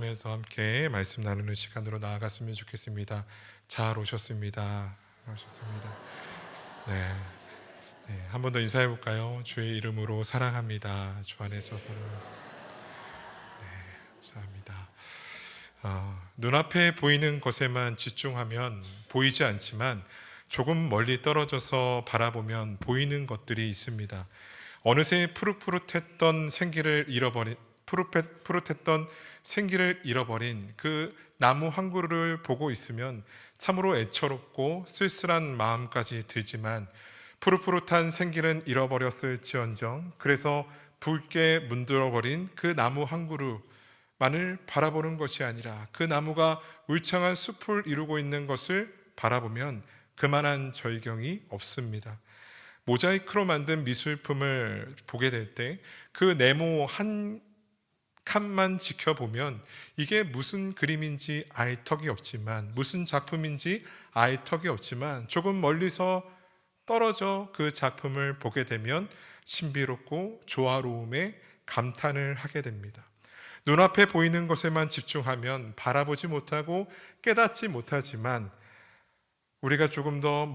기도하면서 함께 말씀 나누는 시간으로 나아갔으면 좋겠습니다. 잘 오셨습니다. 네. 한 번 더 인사해 볼까요? 주의 이름으로 사랑합니다. 주 안에서 서로. 감사합니다. 눈앞에 보이는 것에만 집중하면 보이지 않지만 조금 멀리 떨어져서 바라보면 보이는 것들이 있습니다. 어느새 푸릇푸릇했던 생기를 잃어버린 그 나무 한 그루를 보고 있으면 참으로 애처롭고 쓸쓸한 마음까지 들지만 푸릇푸릇한 생기는 잃어버렸을지언정 그래서 붉게 문드러버린 그 나무 한 그루만을 바라보는 것이 아니라 그 나무가 울창한 숲을 이루고 있는 것을 바라보면 그만한 절경이 없습니다. 모자이크로 만든 미술품을 보게 될 때 그 네모 한 칸만 지켜보면 이게 무슨 그림인지 알 턱이 없지만, 무슨 작품인지 알 턱이 없지만 조금 멀리서 떨어져 그 작품을 보게 되면 신비롭고 조화로움에 감탄을 하게 됩니다. 눈앞에 보이는 것에만 집중하면 바라보지 못하고 깨닫지 못하지만 우리가 조금 더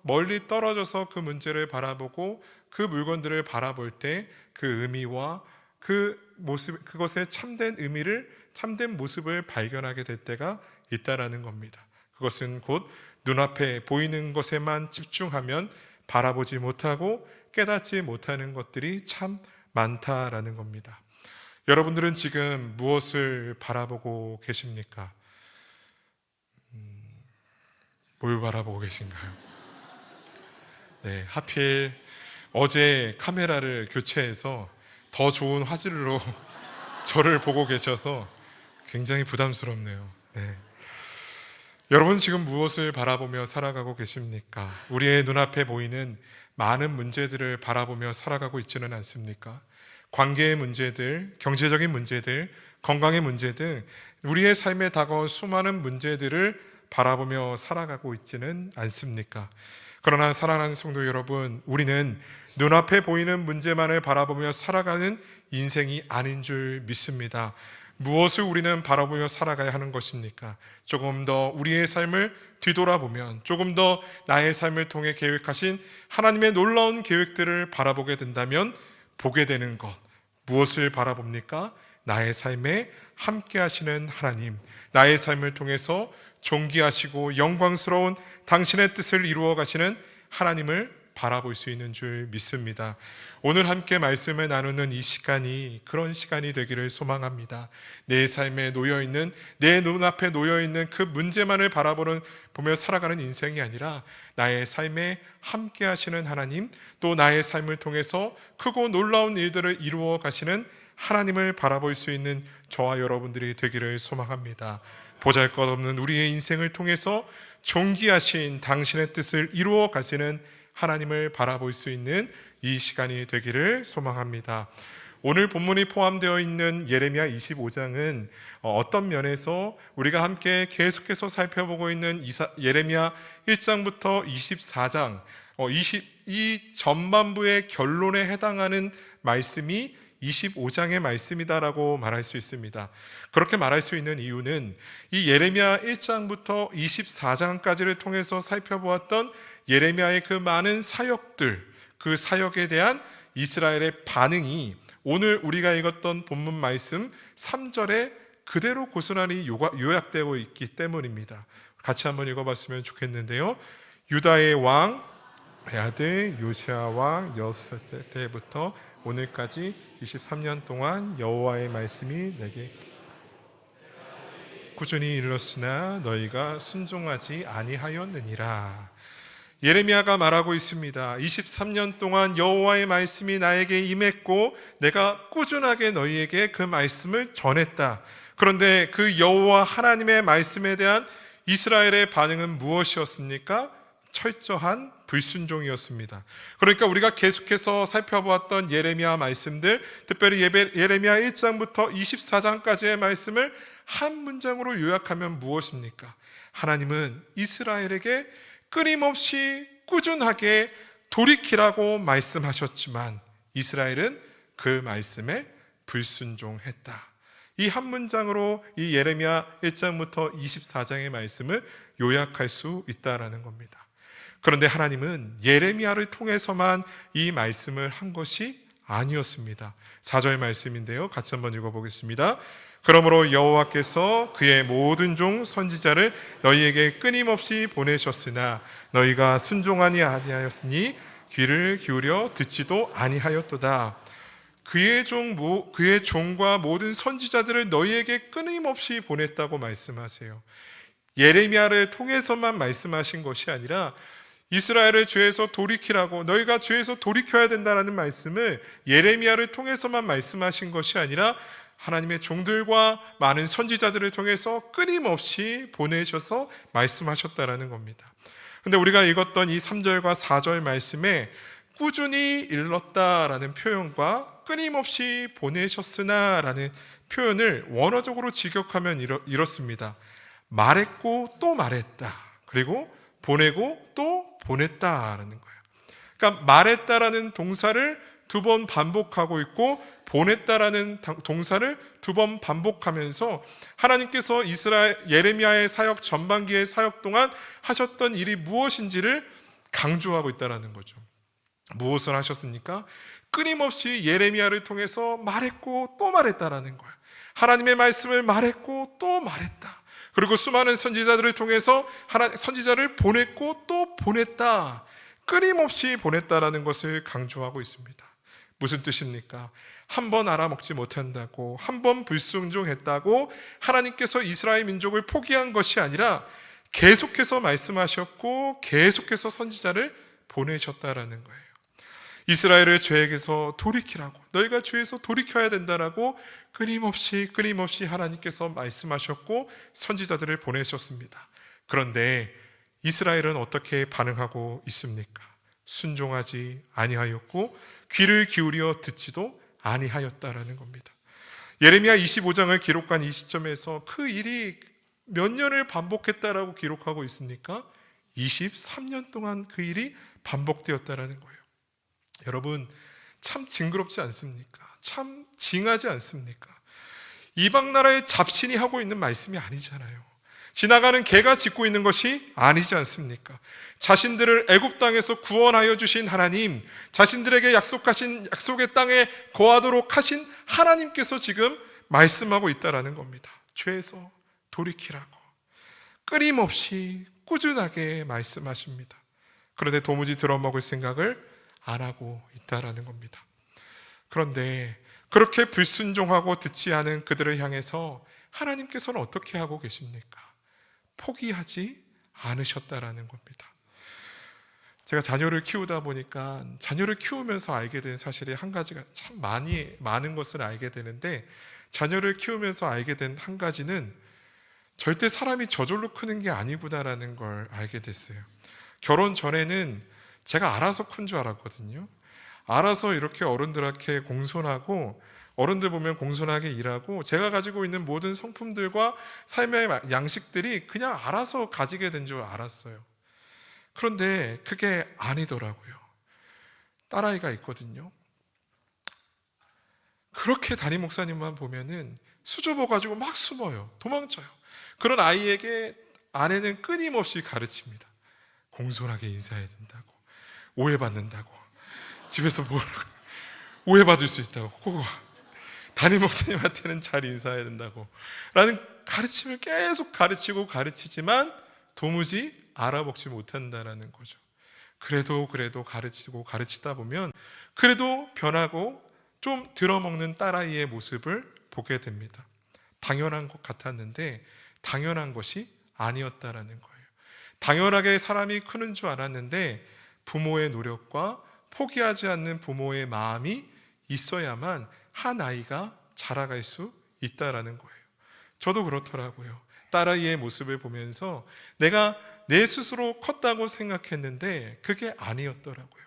멀리 떨어져서 그 문제를 바라보고 그 물건들을 바라볼 때 그 의미와 그것의 참된 모습을 발견하게 될 때가 있다라는 겁니다. 그것은 곧 눈앞에 보이는 것에만 집중하면 바라보지 못하고 깨닫지 못하는 것들이 참 많다라는 겁니다. 여러분들은 지금 무엇을 바라보고 계십니까? 뭘 바라보고 계신가요? 네, 하필 어제 카메라를 교체해서 더 좋은 화질로 저를 보고 계셔서 굉장히 부담스럽네요. 네. 여러분 지금 무엇을 바라보며 살아가고 계십니까? 우리의 눈앞에 보이는 많은 문제들을 바라보며 살아가고 있지는 않습니까? 관계의 문제들, 경제적인 문제들, 건강의 문제들, 우리의 삶에 다가온 수많은 문제들을 바라보며 살아가고 있지는 않습니까? 그러나 사랑하는 성도 여러분, 우리는 눈앞에 보이는 문제만을 바라보며 살아가는 인생이 아닌 줄 믿습니다. 무엇을 우리는 바라보며 살아가야 하는 것입니까? 조금 더 우리의 삶을 뒤돌아보면, 조금 더 나의 삶을 통해 계획하신 하나님의 놀라운 계획들을 바라보게 된다면 보게 되는 것, 무엇을 바라봅니까? 나의 삶에 함께 하시는 하나님, 나의 삶을 통해서 존귀하시고 영광스러운 당신의 뜻을 이루어 가시는 하나님을 바라볼 수 있는 줄 믿습니다. 오늘 함께 말씀을 나누는 이 시간이 그런 시간이 되기를 소망합니다. 내 삶에 놓여있는, 내 눈앞에 놓여있는 그 문제만을 보며 살아가는 인생이 아니라 나의 삶에 함께 하시는 하나님, 또 나의 삶을 통해서 크고 놀라운 일들을 이루어 가시는 하나님을 바라볼 수 있는 저와 여러분들이 되기를 소망합니다. 보잘것없는 우리의 인생을 통해서 존귀하신 당신의 뜻을 이루어 가시는 하나님을 바라볼 수 있는 이 시간이 되기를 소망합니다. 오늘 본문이 포함되어 있는 예레미야 25장은 어떤 면에서 우리가 함께 계속해서 살펴보고 있는 예레미야 1장부터 24장 이 전반부의 결론에 해당하는 말씀이 25장의 말씀이다라고 말할 수 있습니다. 그렇게 말할 수 있는 이유는 이 예레미야 1장부터 24장까지를 통해서 살펴보았던 예레미야의 그 많은 사역들, 그 사역에 대한 이스라엘의 반응이 오늘 우리가 읽었던 본문 말씀 3절에 그대로 고스란히 요약되고 있기 때문입니다. 같이 한번 읽어봤으면 좋겠는데요. 유다의 왕 아들 요시야 왕 였을 때부터 오늘까지 23년 동안 여호와의 말씀이 내게 꾸준히 이르렀으나 너희가 순종하지 아니하였느니라. 예레미야가 말하고 있습니다. 23년 동안 여호와의 말씀이 나에게 임했고 내가 꾸준하게 너희에게 그 말씀을 전했다. 그런데 그 여호와 하나님의 말씀에 대한 이스라엘의 반응은 무엇이었습니까? 철저한 불순종이었습니다. 그러니까 우리가 계속해서 살펴보았던 예레미야 말씀들, 특별히 예레미야 1장부터 24장까지의 말씀을 한 문장으로 요약하면 무엇입니까? 하나님은 이스라엘에게 끊임없이 꾸준하게 돌이키라고 말씀하셨지만 이스라엘은 그 말씀에 불순종했다. 이 한 문장으로 이 예레미야 1장부터 24장의 말씀을 요약할 수 있다라는 겁니다. 그런데 하나님은 예레미야를 통해서만 이 말씀을 한 것이 아니었습니다. 4절 말씀인데요, 같이 한번 읽어보겠습니다. 그러므로 여호와께서 그의 모든 종 선지자를 너희에게 끊임없이 보내셨으나 너희가 순종하니 아니하였으니 귀를 기울여 듣지도 아니하였도다. 그의 종과 모든 선지자들을 너희에게 끊임없이 보냈다고 말씀하세요. 예레미야를 통해서만 말씀하신 것이 아니라 이스라엘을 죄에서 돌이키라고, 너희가 죄에서 돌이켜야 된다는 말씀을 예레미야를 통해서만 말씀하신 것이 아니라 하나님의 종들과 많은 선지자들을 통해서 끊임없이 보내셔서 말씀하셨다라는 겁니다. 근데 우리가 읽었던 이 3절과 4절 말씀에 꾸준히 일렀다라는 표현과 끊임없이 보내셨으나 라는 표현을 원어적으로 직역하면 이렇습니다. 말했고 또 말했다. 그리고 보내고 또 보냈다라는 거예요. 그러니까 말했다라는 동사를 2번 반복하고 있고 보냈다라는 동사를 2번 반복하면서 하나님께서 예레미야의 사역 전반기의 사역 동안 하셨던 일이 무엇인지를 강조하고 있다라는 거죠. 무엇을 하셨습니까? 끊임없이 예레미야를 통해서 말했고 또 말했다라는 거예요. 하나님의 말씀을 말했고 또 말했다. 그리고 수많은 선지자들을 통해서 선지자를 보냈고 또 보냈다. 끊임없이 보냈다라는 것을 강조하고 있습니다. 무슨 뜻입니까? 한 번 알아먹지 못한다고, 한 번 불순종했다고 하나님께서 이스라엘 민족을 포기한 것이 아니라 계속해서 말씀하셨고 계속해서 선지자를 보내셨다라는 거예요. 이스라엘을 죄에게서 돌이키라고, 너희가 죄에서 돌이켜야 된다라고 끊임없이 하나님께서 말씀하셨고 선지자들을 보내셨습니다. 그런데 이스라엘은 어떻게 반응하고 있습니까? 순종하지 아니하였고 귀를 기울여 듣지도 아니하였다라는 겁니다. 예레미야 25장을 기록한 이 시점에서 그 일이 몇 년을 반복했다라고 기록하고 있습니까? 23년 동안 그 일이 반복되었다라는 거예요. 여러분, 참 징그럽지 않습니까? 참 징하지 않습니까? 이방 나라의 잡신이 하고 있는 말씀이 아니잖아요. 지나가는 개가 짖고 있는 것이 아니지 않습니까? 자신들을 애굽 땅에서 구원하여 주신 하나님, 자신들에게 약속하신 약속의 땅에 거하도록 하신 하나님께서 지금 말씀하고 있다라는 겁니다. 죄에서 돌이키라고 끊임없이 꾸준하게 말씀하십니다. 그런데 도무지 들어먹을 생각을 안 하고 있다라는 겁니다. 그런데 그렇게 불순종하고 듣지 않은 그들을 향해서 하나님께서는 어떻게 하고 계십니까? 포기하지 않으셨다라는 겁니다. 제가 자녀를 키우다 보니까 자녀를 키우면서 알게 된 사실이 한 가지가 참 많은 것을 알게 되는데, 자녀를 키우면서 알게 된 한 가지는 절대 사람이 저절로 크는 게 아니구나라는 걸 알게 됐어요. 결혼 전에는 제가 알아서 큰 줄 알았거든요. 알아서 이렇게 어른들한테 공손하고, 어른들 보면 공손하게 일하고, 제가 가지고 있는 모든 성품들과 삶의 양식들이 그냥 알아서 가지게 된 줄 알았어요. 그런데 그게 아니더라고요. 딸아이가 있거든요. 그렇게 담임 목사님만 보면은 수줍어 가지고 막 숨어요. 도망쳐요. 그런 아이에게 아내는 끊임없이 가르칩니다. 공손하게 인사해야 된다고, 오해받는다고, 집에서 오해받을 수 있다고, 꼭 담임 목사님한테는 잘 인사해야 된다고 라는 가르침을 계속 가르치지만 도무지 알아먹지 못한다라는 거죠. 그래도 가르치다 보면 그래도 변하고 좀 들어먹는 딸아이의 모습을 보게 됩니다. 당연한 것 같았는데 당연한 것이 아니었다라는 거예요. 당연하게 사람이 크는 줄 알았는데 부모의 노력과 포기하지 않는 부모의 마음이 있어야만 한 아이가 자라갈 수 있다라는 거예요. 저도 그렇더라고요. 딸아이의 모습을 보면서 내가 내 스스로 컸다고 생각했는데 그게 아니었더라고요.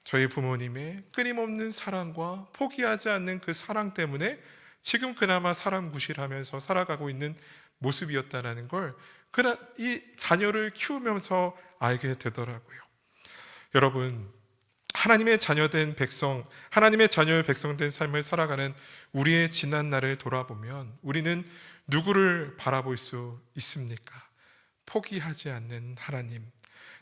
저희 부모님의 끊임없는 사랑과 포기하지 않는 그 사랑 때문에 지금 그나마 사랑구실하면서 살아가고 있는 모습이었다는 걸 이 자녀를 키우면서 알게 되더라고요. 여러분, 하나님의 자녀된 백성, 하나님의 자녀의 백성된 삶을 살아가는 우리의 지난 날을 돌아보면 우리는 누구를 바라볼 수 있습니까? 포기하지 않는 하나님,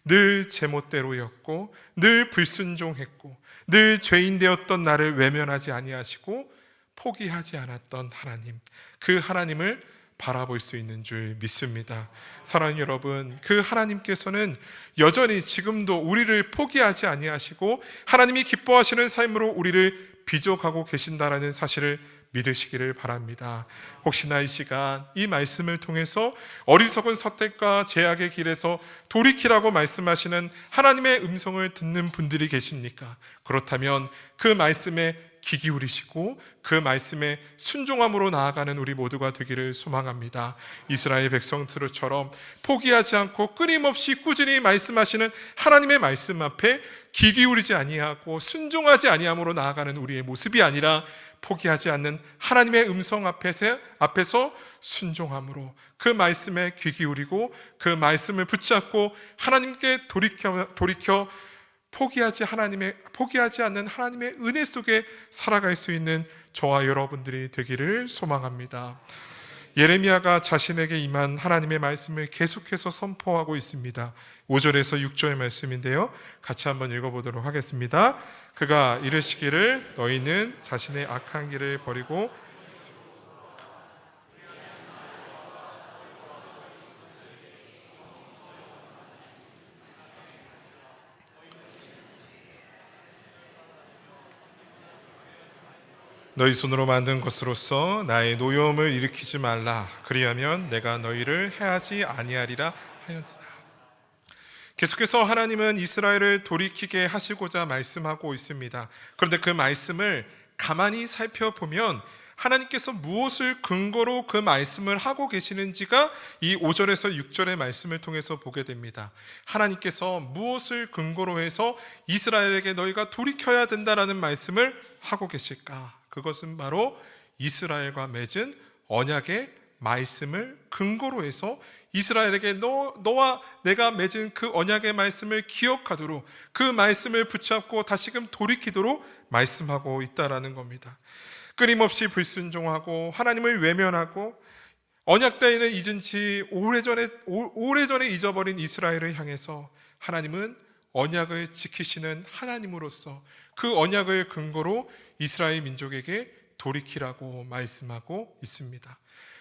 늘 제멋대로였고 늘 불순종했고 늘 죄인 되었던 나를 외면하지 아니하시고 포기하지 않았던 하나님, 그 하나님을 바라볼 수 있는 줄 믿습니다. 사랑하는 여러분, 그 하나님께서는 여전히 지금도 우리를 포기하지 아니하시고 하나님이 기뻐하시는 삶으로 우리를 비족하고 계신다라는 사실을 믿으시기를 바랍니다. 혹시나 이 시간 이 말씀을 통해서 어리석은 선택과 제약의 길에서 돌이키라고 말씀하시는 하나님의 음성을 듣는 분들이 계십니까? 그렇다면 그 말씀에 귀 기울이시고 그 말씀에 순종함으로 나아가는 우리 모두가 되기를 소망합니다. 이스라엘 백성들처럼 포기하지 않고 끊임없이 꾸준히 말씀하시는 하나님의 말씀 앞에 귀 기울이지 아니하고 순종하지 아니함으로 나아가는 우리의 모습이 아니라 포기하지 않는 하나님의 음성 앞에서 순종함으로 그 말씀에 귀 기울이고 그 말씀을 붙잡고 하나님께 돌이켜 포기하지 않는 하나님의 은혜 속에 살아갈 수 있는 저와 여러분들이 되기를 소망합니다. 예레미야가 자신에게 임한 하나님의 말씀을 계속해서 선포하고 있습니다. 5절에서 6절의 말씀인데요, 같이 한번 읽어보도록 하겠습니다. 그가 이르시기를 너희는 자신의 악한 길을 버리고 너희 손으로 만든 것으로서 나의 노여움을 일으키지 말라. 그리하면 내가 너희를 해하지 아니하리라 하였으나. 계속해서 하나님은 이스라엘을 돌이키게 하시고자 말씀하고 있습니다. 그런데 그 말씀을 가만히 살펴보면 하나님께서 무엇을 근거로 그 말씀을 하고 계시는지가 이 5절에서 6절의 말씀을 통해서 보게 됩니다. 하나님께서 무엇을 근거로 해서 이스라엘에게 너희가 돌이켜야 된다라는 말씀을 하고 계실까? 그것은 바로 이스라엘과 맺은 언약의 말씀을 근거로 해서 이스라엘에게 너와 내가 맺은 그 언약의 말씀을 기억하도록, 그 말씀을 붙잡고 다시금 돌이키도록 말씀하고 있다라는 겁니다. 끊임없이 불순종하고 하나님을 외면하고 언약 따위는 잊은 지 오래전에 잊어버린 이스라엘을 향해서 하나님은 언약을 지키시는 하나님으로서 그 언약을 근거로 이스라엘 민족에게 돌이키라고 말씀하고 있습니다.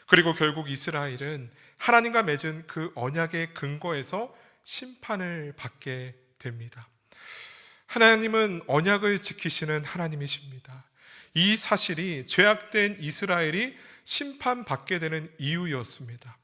그리고 결국 이스라엘은 하나님과 맺은 그 언약의 근거에서 심판을 받게 됩니다. 하나님은 언약을 지키시는 하나님이십니다. 이 사실이 죄악된 이스라엘이 심판받게 되는 이유였습니다.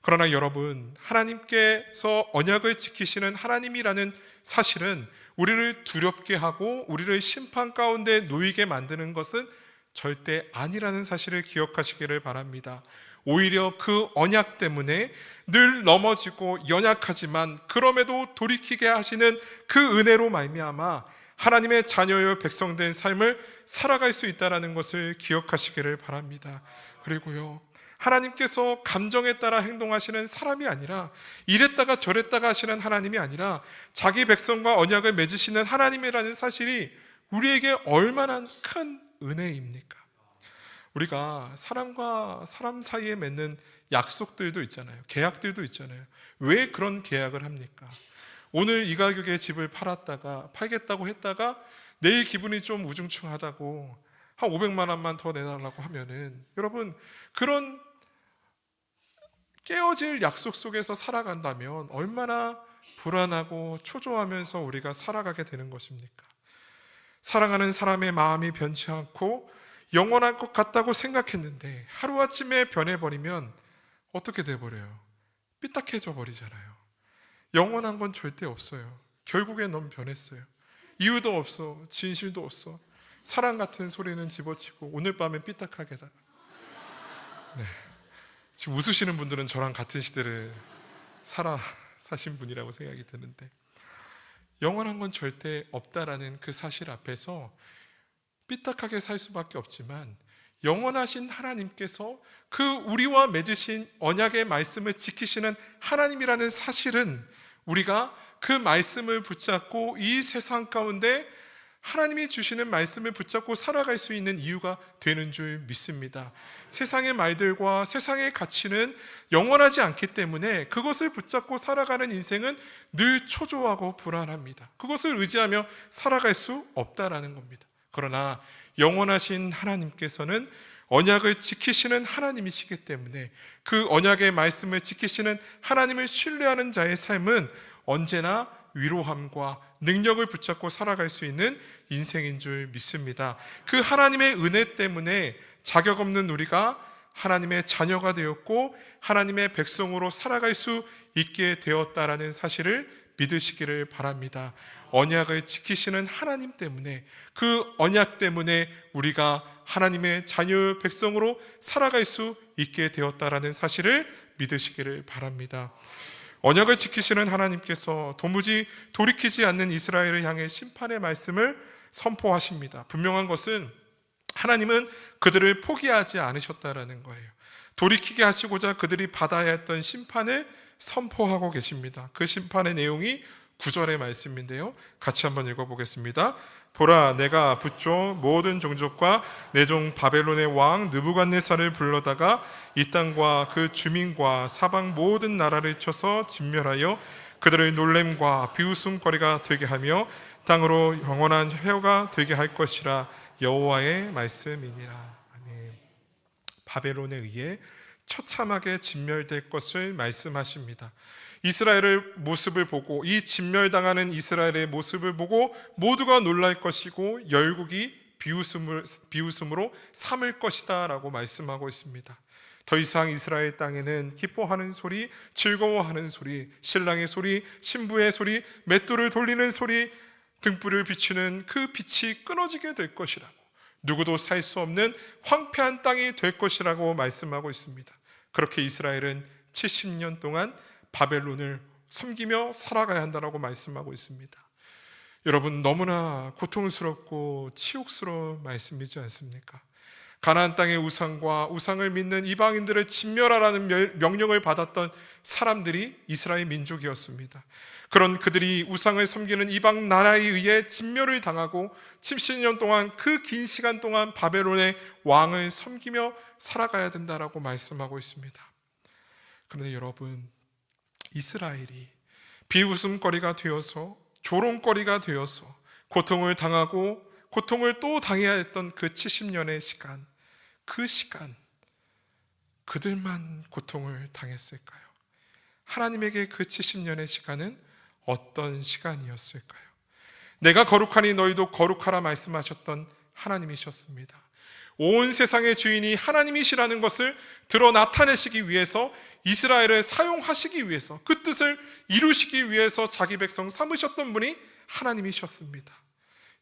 그러나 여러분, 하나님께서 언약을 지키시는 하나님이라는 사실은 우리를 두렵게 하고 우리를 심판 가운데 놓이게 만드는 것은 절대 아니라는 사실을 기억하시기를 바랍니다. 오히려 그 언약 때문에 늘 넘어지고 연약하지만 그럼에도 돌이키게 하시는 그 은혜로 말미암아 하나님의 자녀여 백성된 삶을 살아갈 수 있다는 것을 기억하시기를 바랍니다. 그리고요, 하나님께서 감정에 따라 행동하시는 사람이 아니라 이랬다가 저랬다가 하시는 하나님이 아니라 자기 백성과 언약을 맺으시는 하나님이라는 사실이 우리에게 얼마나 큰 은혜입니까? 우리가 사람과 사람 사이에 맺는 약속들도 있잖아요. 계약들도 있잖아요. 왜 그런 계약을 합니까? 오늘 이 가격에 집을 팔겠다고 했다가 내일 기분이 좀 우중충하다고 한 500만 원만 더 내달라고 하면은, 여러분, 그런 깨어질 약속 속에서 살아간다면 얼마나 불안하고 초조하면서 우리가 살아가게 되는 것입니까? 사랑하는 사람의 마음이 변치 않고 영원할 것 같다고 생각했는데 하루아침에 변해버리면 어떻게 돼버려요? 삐딱해져 버리잖아요. 영원한 건 절대 없어요. 결국엔 넌 변했어요. 이유도 없어, 진실도 없어. 사랑 같은 소리는 집어치고 오늘 밤엔 삐딱하게다. 네. 지금 웃으시는 분들은 저랑 같은 시대를 사신 분이라고 생각이 드는데, 영원한 건 절대 없다라는 그 사실 앞에서 삐딱하게 살 수밖에 없지만, 영원하신 하나님께서 그 우리와 맺으신 언약의 말씀을 지키시는 하나님이라는 사실은 우리가 그 말씀을 붙잡고 이 세상 가운데 하나님이 주시는 말씀을 붙잡고 살아갈 수 있는 이유가 되는 줄 믿습니다. 세상의 말들과 세상의 가치는 영원하지 않기 때문에 그것을 붙잡고 살아가는 인생은 늘 초조하고 불안합니다. 그것을 의지하며 살아갈 수 없다라는 겁니다. 그러나 영원하신 하나님께서는 언약을 지키시는 하나님이시기 때문에 그 언약의 말씀을 지키시는 하나님을 신뢰하는 자의 삶은 언제나 위로함과 능력을 붙잡고 살아갈 수 있는 인생인 줄 믿습니다. 그 하나님의 은혜 때문에 자격 없는 우리가 하나님의 자녀가 되었고 하나님의 백성으로 살아갈 수 있게 되었다라는 사실을 믿으시기를 바랍니다. 언약을 지키시는 하나님 때문에, 그 언약 때문에 우리가 하나님의 자녀 백성으로 살아갈 수 있게 되었다라는 사실을 믿으시기를 바랍니다. 언약을 지키시는 하나님께서 도무지 돌이키지 않는 이스라엘을 향해 심판의 말씀을 선포하십니다. 분명한 것은 하나님은 그들을 포기하지 않으셨다라는 거예요. 돌이키게 하시고자 그들이 받아야 했던 심판을 선포하고 계십니다. 그 심판의 내용이 9절의 말씀인데요, 같이 한번 읽어보겠습니다. 보라, 내가 북쪽 모든 종족과 내 종 바벨론의 왕 느부갓네살을 불러다가 이 땅과 그 주민과 사방 모든 나라를 쳐서 진멸하여 그들의 놀램과 비웃음거리가 되게 하며 땅으로 영원한 회오가 되게 할 것이라. 여호와의 말씀이니라. 아멘. 바벨론에 의해 처참하게 진멸될 것을 말씀하십니다. 이스라엘의 모습을 보고, 이 진멸당하는 이스라엘의 모습을 보고 모두가 놀랄 것이고 열국이 비웃음으로 삼을 것이다 라고 말씀하고 있습니다. 더 이상 이스라엘 땅에는 기뻐하는 소리, 즐거워하는 소리, 신랑의 소리, 신부의 소리, 맷돌을 돌리는 소리, 등불을 비추는 그 빛이 끊어지게 될 것이라고, 누구도 살 수 없는 황폐한 땅이 될 것이라고 말씀하고 있습니다. 그렇게 이스라엘은 70년 동안 바벨론을 섬기며 살아가야 한다고 말씀하고 있습니다. 여러분, 너무나 고통스럽고 치욕스러운 말씀이지 않습니까? 가나안 땅의 우상과 우상을 믿는 이방인들을 진멸하라는 명령을 받았던 사람들이 이스라엘 민족이었습니다. 그런 그들이 우상을 섬기는 이방 나라에 의해 진멸을 당하고 70년 동안, 그 긴 시간 동안 바벨론의 왕을 섬기며 살아가야 된다라고 말씀하고 있습니다. 그런데 여러분, 이스라엘이 비웃음거리가 되어서, 조롱거리가 되어서 고통을 당하고 고통을 또 당해야 했던 그 70년의 시간, 그 시간 그들만 고통을 당했을까요? 하나님에게 그 70년의 시간은 어떤 시간이었을까요? 내가 거룩하니 너희도 거룩하라 말씀하셨던 하나님이셨습니다. 온 세상의 주인이 하나님이시라는 것을 드러 나타내시기 위해서, 이스라엘을 사용하시기 위해서, 그 뜻을 이루시기 위해서 자기 백성 삼으셨던 분이 하나님이셨습니다.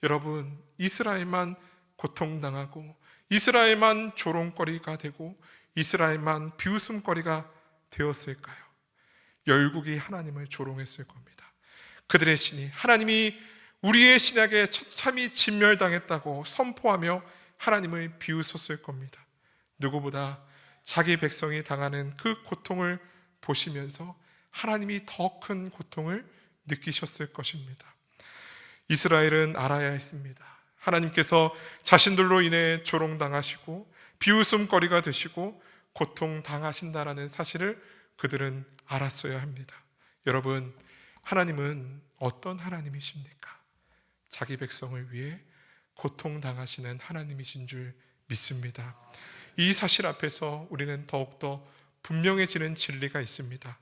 여러분, 이스라엘만 고통당하고 이스라엘만 조롱거리가 되고 이스라엘만 비웃음거리가 되었을까요? 열국이 하나님을 조롱했을 겁니다. 그들의 신이, 하나님이 우리의 신에게 처참히 진멸당했다고 선포하며 하나님을 비웃었을 겁니다. 누구보다 자기 백성이 당하는 그 고통을 보시면서 하나님이 더 큰 고통을 느끼셨을 것입니다. 이스라엘은 알아야 했습니다. 하나님께서 자신들로 인해 조롱당하시고 비웃음거리가 되시고 고통당하신다라는 사실을 그들은 알았어야 합니다. 여러분, 하나님은 어떤 하나님이십니까? 자기 백성을 위해 고통당하시는 하나님이신 줄 믿습니다. 이 사실 앞에서 우리는 더욱더 분명해지는 진리가 있습니다.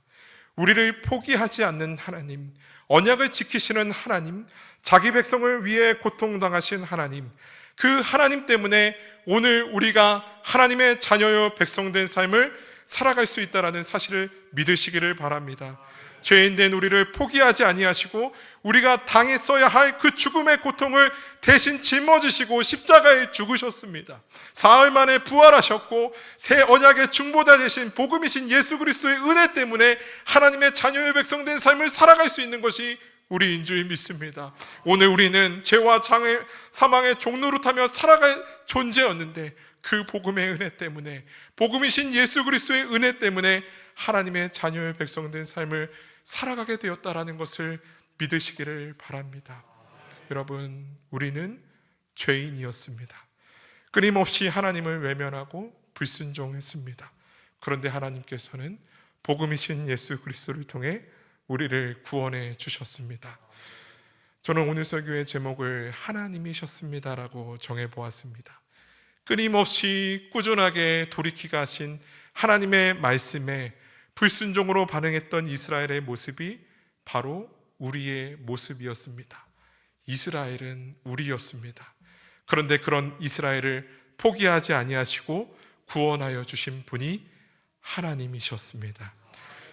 우리를 포기하지 않는 하나님, 언약을 지키시는 하나님, 자기 백성을 위해 고통당하신 하나님, 그 하나님 때문에 오늘 우리가 하나님의 자녀요 백성된 삶을 살아갈 수 있다는 사실을 믿으시기를 바랍니다. 죄인된 우리를 포기하지 아니하시고 우리가 당했어야 할 그 죽음의 고통을 대신 짊어지시고 십자가에 죽으셨습니다. 사흘 만에 부활하셨고 새 언약의 중보자 되신 복음이신 예수 그리스도의 은혜 때문에 하나님의 자녀의 백성된 삶을 살아갈 수 있는 것이 우리인 줄 믿습니다. 오늘 우리는 죄와 사망의 종노릇하며 살아갈 존재였는데 그 복음의 은혜 때문에, 복음이신 예수 그리스도의 은혜 때문에 하나님의 자녀의 백성된 삶을 살아가게 되었다라는 것을 믿으시기를 바랍니다. 여러분, 우리는 죄인이었습니다. 끊임없이 하나님을 외면하고 불순종했습니다. 그런데 하나님께서는 복음이신 예수 그리스도를 통해 우리를 구원해 주셨습니다. 저는 오늘 설교의 제목을 하나님이셨습니다라고 정해보았습니다. 끊임없이 꾸준하게 돌이키게 하신 하나님의 말씀에 불순종으로 반응했던 이스라엘의 모습이 바로 우리의 모습이었습니다. 이스라엘은 우리였습니다. 그런데 그런 이스라엘을 포기하지 아니하시고 구원하여 주신 분이 하나님이셨습니다.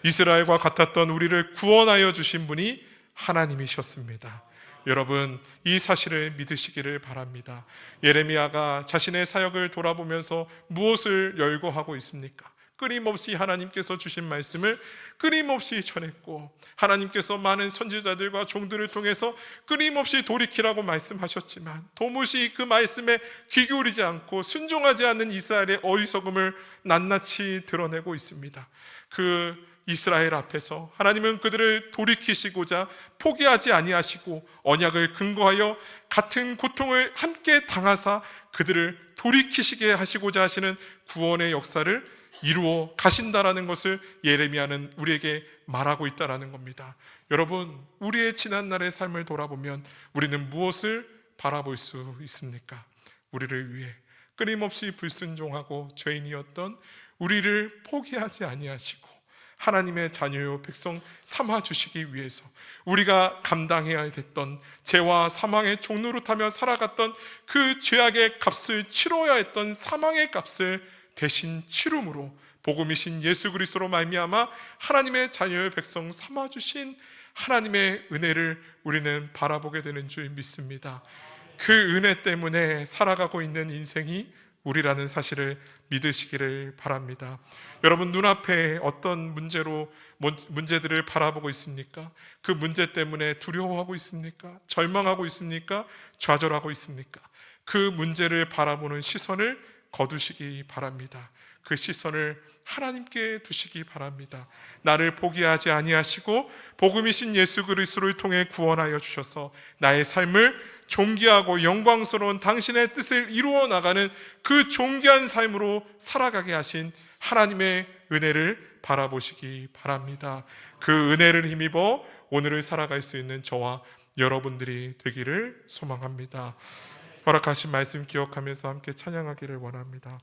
이스라엘과 같았던 우리를 구원하여 주신 분이 하나님이셨습니다. 여러분, 이 사실을 믿으시기를 바랍니다. 예레미야가 자신의 사역을 돌아보면서 무엇을 열거하고 있습니까? 끊임없이 하나님께서 주신 말씀을 끊임없이 전했고, 하나님께서 많은 선지자들과 종들을 통해서 끊임없이 돌이키라고 말씀하셨지만 도무지 그 말씀에 귀 기울이지 않고 순종하지 않는 이스라엘의 어리석음을 낱낱이 드러내고 있습니다. 그 이스라엘 앞에서 하나님은 그들을 돌이키시고자 포기하지 아니하시고 언약을 근거하여 같은 고통을 함께 당하사 그들을 돌이키시게 하시고자 하시는 구원의 역사를 이루어 가신다라는 것을 예레미야는 우리에게 말하고 있다라는 겁니다. 여러분, 우리의 지난날의 삶을 돌아보면 우리는 무엇을 바라볼 수 있습니까? 우리를 위해 끊임없이 불순종하고 죄인이었던 우리를 포기하지 아니하시고 하나님의 자녀요 백성 삼아주시기 위해서 우리가 감당해야 됐던 죄와 사망의 종노릇하며 살아갔던 그 죄악의 값을 치러야 했던 사망의 값을 대신 치름으로 복음이신 예수 그리스도로 말미암아 하나님의 자녀의 백성 삼아주신 하나님의 은혜를 우리는 바라보게 되는 줄 믿습니다. 그 은혜 때문에 살아가고 있는 인생이 우리라는 사실을 믿으시기를 바랍니다. 여러분, 눈앞에 어떤 문제들을 바라보고 있습니까? 그 문제 때문에 두려워하고 있습니까? 절망하고 있습니까? 좌절하고 있습니까? 그 문제를 바라보는 시선을 거두시기 바랍니다. 그 시선을 하나님께 두시기 바랍니다. 나를 포기하지 아니하시고 복음이신 예수 그리스도를 통해 구원하여 주셔서 나의 삶을 존귀하고 영광스러운 당신의 뜻을 이루어 나가는 그 존귀한 삶으로 살아가게 하신 하나님의 은혜를 바라보시기 바랍니다. 그 은혜를 힘입어 오늘을 살아갈 수 있는 저와 여러분들이 되기를 소망합니다. 허락하신 말씀 기억하면서 함께 찬양하기를 원합니다.